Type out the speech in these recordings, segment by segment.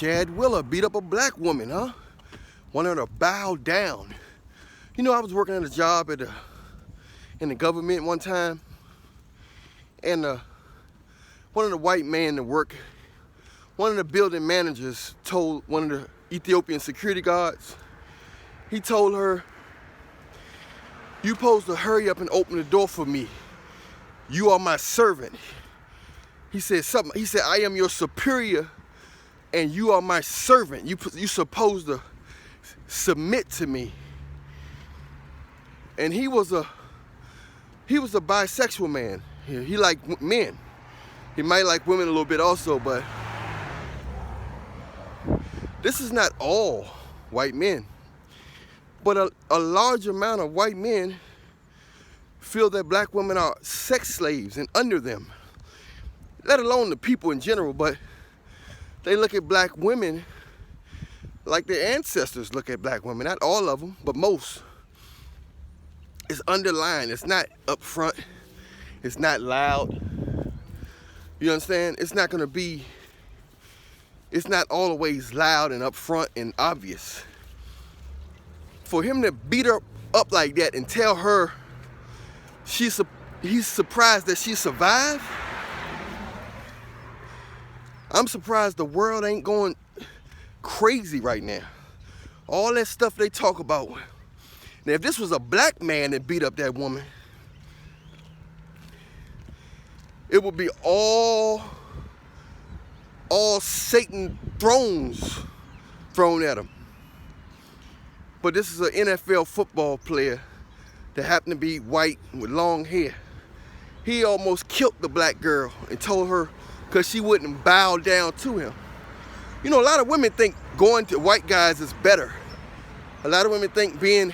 Chad Willer beat up a black woman, huh? Wanted her to bow down. You know, I was working at a job in the government one time, and one of the white men that work, one of the building managers told one of the Ethiopian security guards, he told her, "You supposed to hurry up and open the door for me. You are my servant." He said something. He said, "I am your superior and you are my servant. You supposed to submit to me." And he was a bisexual man. He liked men. He might like women a little bit also, but this is not all white men. But a large amount of white men feel that black women are sex slaves and under them, let alone the people in general, but they look at black women like their ancestors look at black women. Not all of them, but most. It's underlined. It's not upfront. It's not loud. You understand? It's not going to be, it's not always loud and upfront and obvious. For him to beat her up like that and tell her he's surprised that she survived, I'm surprised the world ain't going crazy right now. All that stuff they talk about. Now, if this was a black man that beat up that woman, it would be all Satan thrones thrown at him. But this is an NFL football player that happened to be white with long hair. He almost killed the black girl and told her because she wouldn't bow down to him. You know, a lot of women think going to white guys is better. A lot of women think being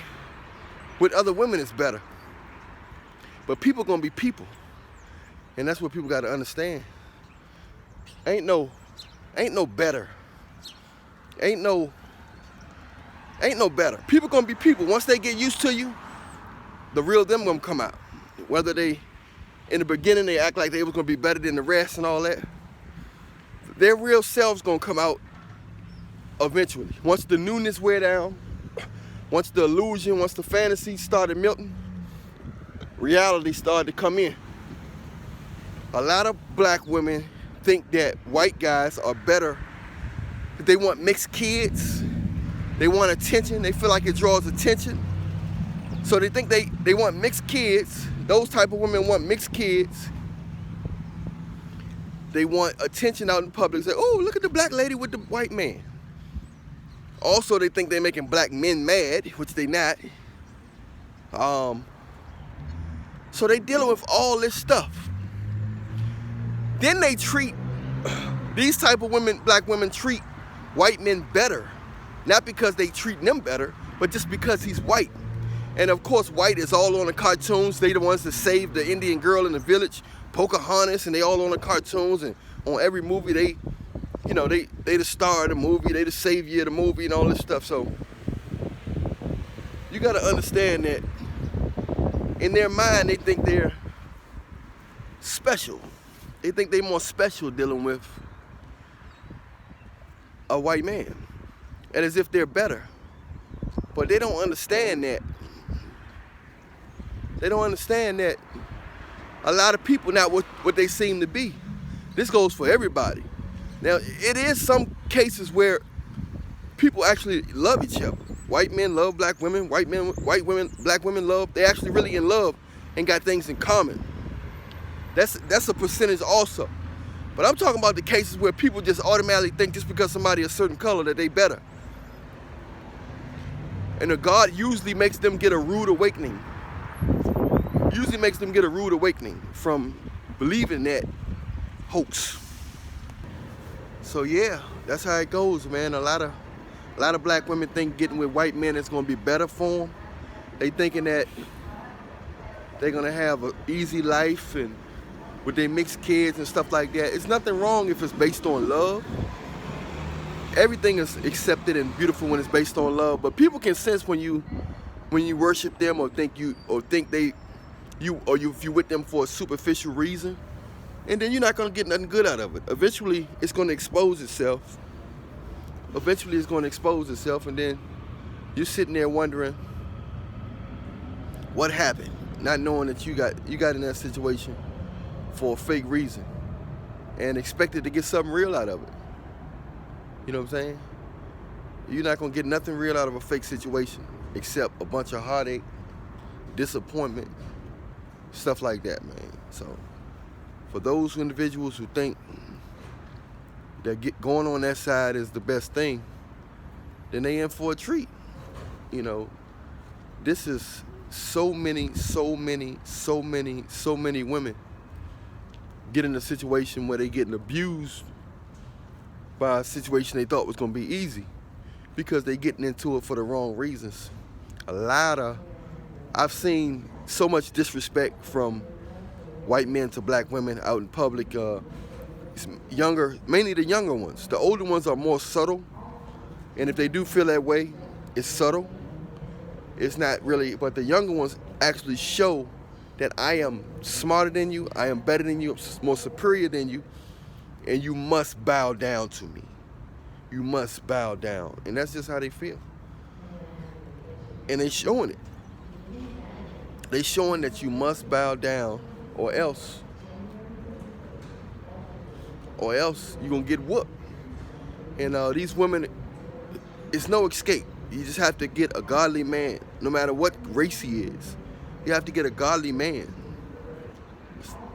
with other women is better. But people gonna be people. And that's what people gotta understand. Ain't no better. Ain't no better. People gonna be people. Once they get used to you, the real them gonna come out. Whether they, in the beginning, they act like they was gonna be better than the rest and all that, their real selves gonna come out eventually. Once the newness wear down, once the illusion, once the fantasy started melting, reality started to come in. A lot of black women think that white guys are better. They want mixed kids. They want attention. They feel like it draws attention. So they think they want mixed kids. Those type of women want mixed kids. They want attention out in public. Say, "Oh, look at the black lady with the white man." Also, they think they're making black men mad, which they not. So they dealing with all this stuff. Then they treat, these type of women, black women treat white men better. Not because they treat them better, but just because he's white. And of course, white is all on the cartoons. They the ones that saved the Indian girl in the village, Pocahontas, and they all on the cartoons, and on every movie they the star of the movie, they the savior of the movie and all this stuff. So you gotta understand that in their mind they think they're special. They think they're more special dealing with a white man, and as if they're better. But they don't understand that. They don't understand that a lot of people not what they seem to be. This goes for everybody. Now, it is some cases where people actually love each other. White men love black women, white women, black women love, they actually really in love and got things in common. That's a percentage also. But I'm talking about the cases where people just automatically think just because somebody a certain color that they better. And the God usually makes them get a rude awakening. Usually makes them get a rude awakening from believing that hoax. So yeah, that's how it goes, man. A lot of black women think getting with white men is gonna be better for them. They thinking that they're gonna have an easy life and with their mixed kids and stuff like that. It's nothing wrong if it's based on love. Everything is accepted and beautiful when it's based on love, but people can sense when you worship them or think you with them for a superficial reason, and then you're not gonna get nothing good out of it. Eventually, it's gonna expose itself, eventually it's going to expose itself, and then you're sitting there wondering what happened, not knowing that you got in that situation for a fake reason and expected to get something real out of it. You know what I'm saying? You're not going to get nothing real out of a fake situation except a bunch of heartache, disappointment, stuff like that, man. So for those individuals who think that going on that side is the best thing, then they in for a treat. You know, this is so many women get in a situation where they getting abused by a situation they thought was going to be easy because they getting into it for the wrong reasons. I've seen so much disrespect from white men to black women out in public. Mainly the younger ones. The older ones are more subtle, and if they do feel that way, it's subtle. It's not really, but the younger ones actually show that I am smarter than you, I am better than you, I'm more superior than you, and you must bow down to me. You must bow down. And that's just how they feel. And they showing it. They showing that you must bow down or else you're going to get whooped. And these women, it's no escape. You just have to get a godly man, no matter what race he is. You have to get a godly man.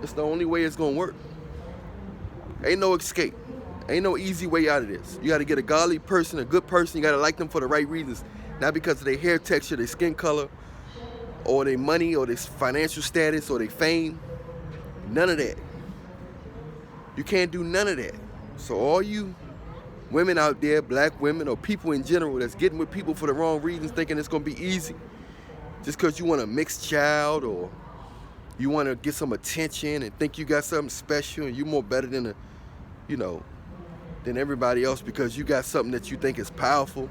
It's the only way it's going to work. Ain't no escape. Ain't no easy way out of this. You got to get a godly person, a good person. You got to like them for the right reasons. Not because of their hair texture, their skin color, or their money, or their financial status, or their fame. None of that. You can't do none of that. So all you women out there, black women, or people in general that's getting with people for the wrong reasons, thinking it's going to be easy, just because you want a mixed child, or you want to get some attention and think you got something special and you're more better than than everybody else because you got something that you think is powerful.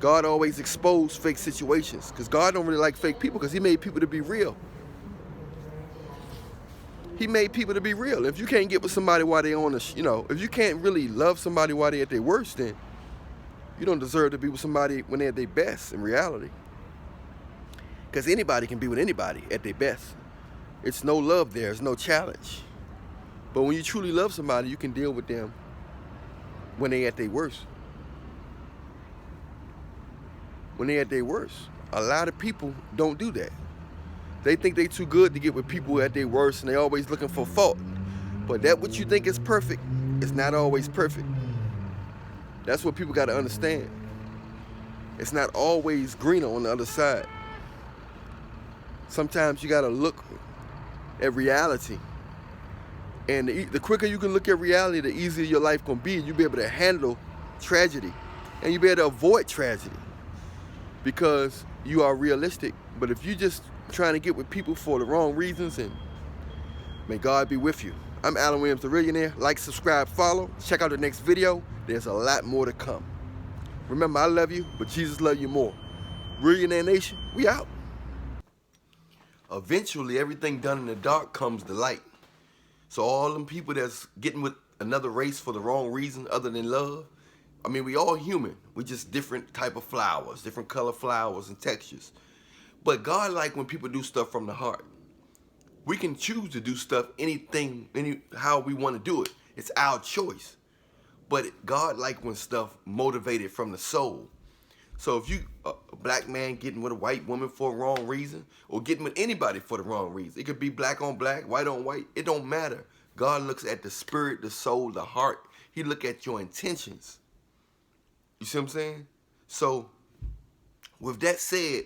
God always exposed fake situations because God don't really like fake people because he made people to be real. He made people to be real. If you can't get with somebody while they're on if you can't really love somebody while they're at their worst, then you don't deserve to be with somebody when they're at their best in reality. Because anybody can be with anybody at their best. It's no love there. It's no challenge. But when you truly love somebody, you can deal with them when they're at their worst. When they're at their worst. A lot of people don't do that. They think they too good to get with people at their worst, and they always looking for fault. But that what you think is perfect is not always perfect. That's what people got to understand. It's not always greener on the other side. Sometimes you got to look at reality. And the quicker you can look at reality, the easier your life gonna be, and you'll be able to handle tragedy. And you'll be able to avoid tragedy because you are realistic. But if you just trying to get with people for the wrong reasons, and may God be with you. I'm Alan Williams, the Millionaire. Like, subscribe, follow. Check out the next video. There's a lot more to come. Remember, I love you, but Jesus loves you more. Millionaire Nation, we out. Eventually, everything done in the dark comes to light. So all them people that's getting with another race for the wrong reason other than love, I mean, we all human. We just different type of flowers, different color flowers and textures. But God like when people do stuff from the heart. We can choose to do stuff how we want to do it. It's our choice. But God like when stuff motivated from the soul. So if you, a black man getting with a white woman for a wrong reason, or getting with anybody for the wrong reason, it could be black on black, white on white, it don't matter. God looks at the spirit, the soul, the heart. He look at your intentions. You see what I'm saying? So with that said,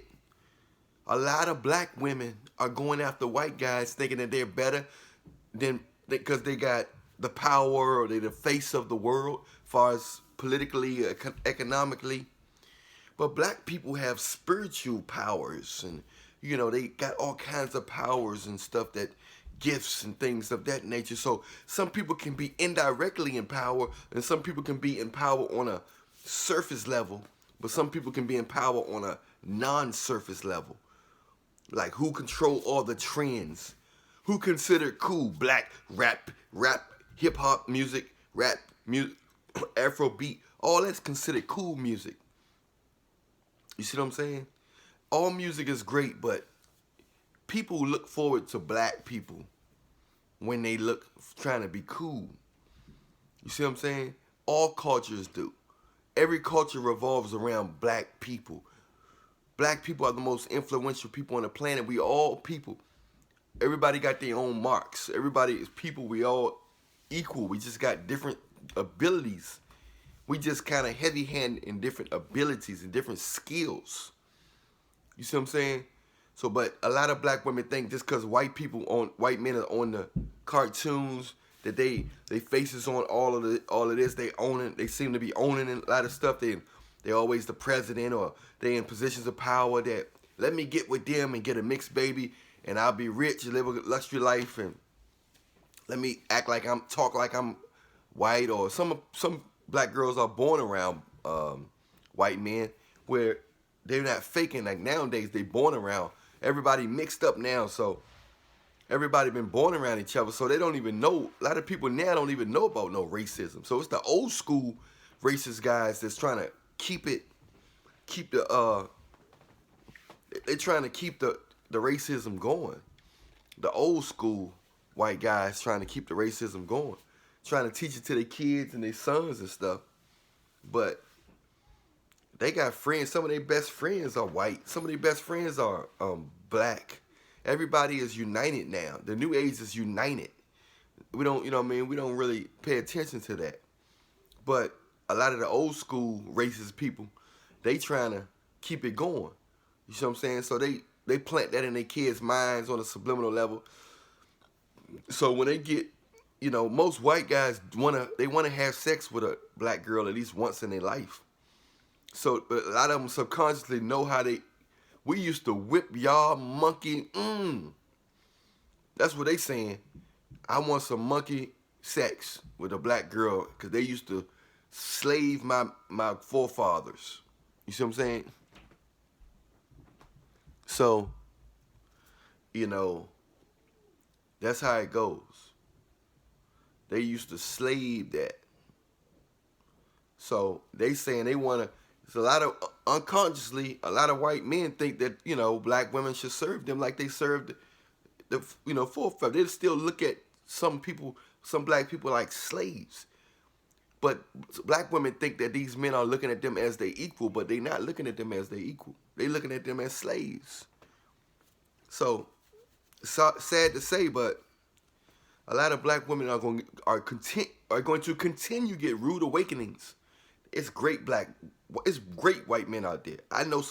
a lot of black women are going after white guys thinking that they're better than because they got the power or they're the face of the world as far as politically, economically. But black people have spiritual powers, and they got all kinds of powers and stuff, that gifts and things of that nature. So some people can be indirectly in power, and some people can be in power on a surface level, but some people can be in power on a non-surface level. Like who control all the trends, who considered cool black rap, hip hop music, rap music, Afrobeat, all that's considered cool music. You see what I'm saying? All music is great, but people look forward to black people when they look trying to be cool. You see what I'm saying? All cultures do. Every culture revolves around black people. Black people are the most influential people on the planet. We all people. Everybody got their own marks. Everybody is people. We all equal. We just got different abilities. We just kind of heavy-handed in different abilities and different skills. You see what I'm saying? So, but a lot of black women think just because white men are on the cartoons that they faces on all of this, they own it. They seem to be owning a lot of stuff. They always the president, or they in positions of power that let me get with them and get a mixed baby and I'll be rich, live a luxury life, and let me talk like I'm white. Or some black girls are born around white men where they're not faking. Like nowadays, they born around everybody mixed up now. So everybody been born around each other, so they don't even know. A lot of people now don't even know about no racism. So it's the old school racist guys that's trying to they're trying to keep the racism going. The old school white guys trying to keep the racism going, trying to teach it to their kids and their sons and stuff. But they got friends. Some of their best friends are white. Some of their best friends are black. Everybody is united now. The new age is united. We don't, we don't really pay attention to that. But a lot of the old school racist people, they trying to keep it going. You see what I'm saying? So they plant that in their kids' minds on a subliminal level. So when they get, most white guys want to have sex with a black girl at least once in their life. So a lot of them subconsciously know how we used to whip y'all monkey. That's what they saying. I want some monkey sex with a black girl because they used to slave my forefathers. You see what I'm saying? So, that's how it goes. They used to slave that. So they saying they want to. It's a lot of unconsciously. A lot of white men think that black women should serve them like they served the forefathers. They still look at some black people like slaves. But black women think that these men are looking at them as they equal, but they're not looking at them as they equal. They're looking at them as slaves. So sad to say, but a lot of black women are going to continue to get rude awakenings. It's great white men out there. I know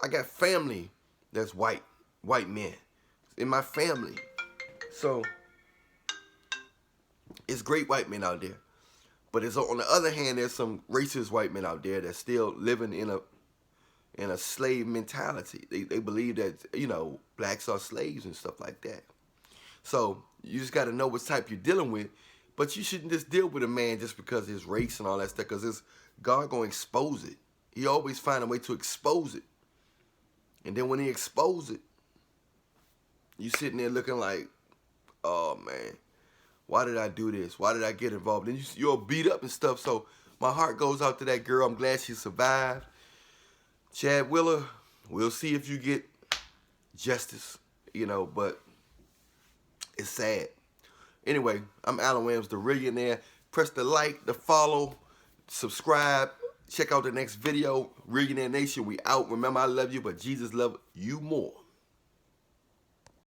I got family that's white men in my family. So it's great white men out there. But on the other hand, there's some racist white men out there that's still living in a slave mentality. They believe that, blacks are slaves and stuff like that. So you just got to know what type you're dealing with. But you shouldn't just deal with a man just because of his race and all that stuff, because God going to expose it. He always find a way to expose it. And then when he expose it, you sitting there looking like, oh, man, why did I do this? Why did I get involved? And you're beat up and stuff. So my heart goes out to that girl. I'm glad she survived. Chad Willer, we'll see if you get justice, but it's sad. Anyway, I'm Alan Williams, the Rillionaire. Press the like, the follow, subscribe. Check out the next video. Rillionaire Nation, we out. Remember, I love you, but Jesus loves you more.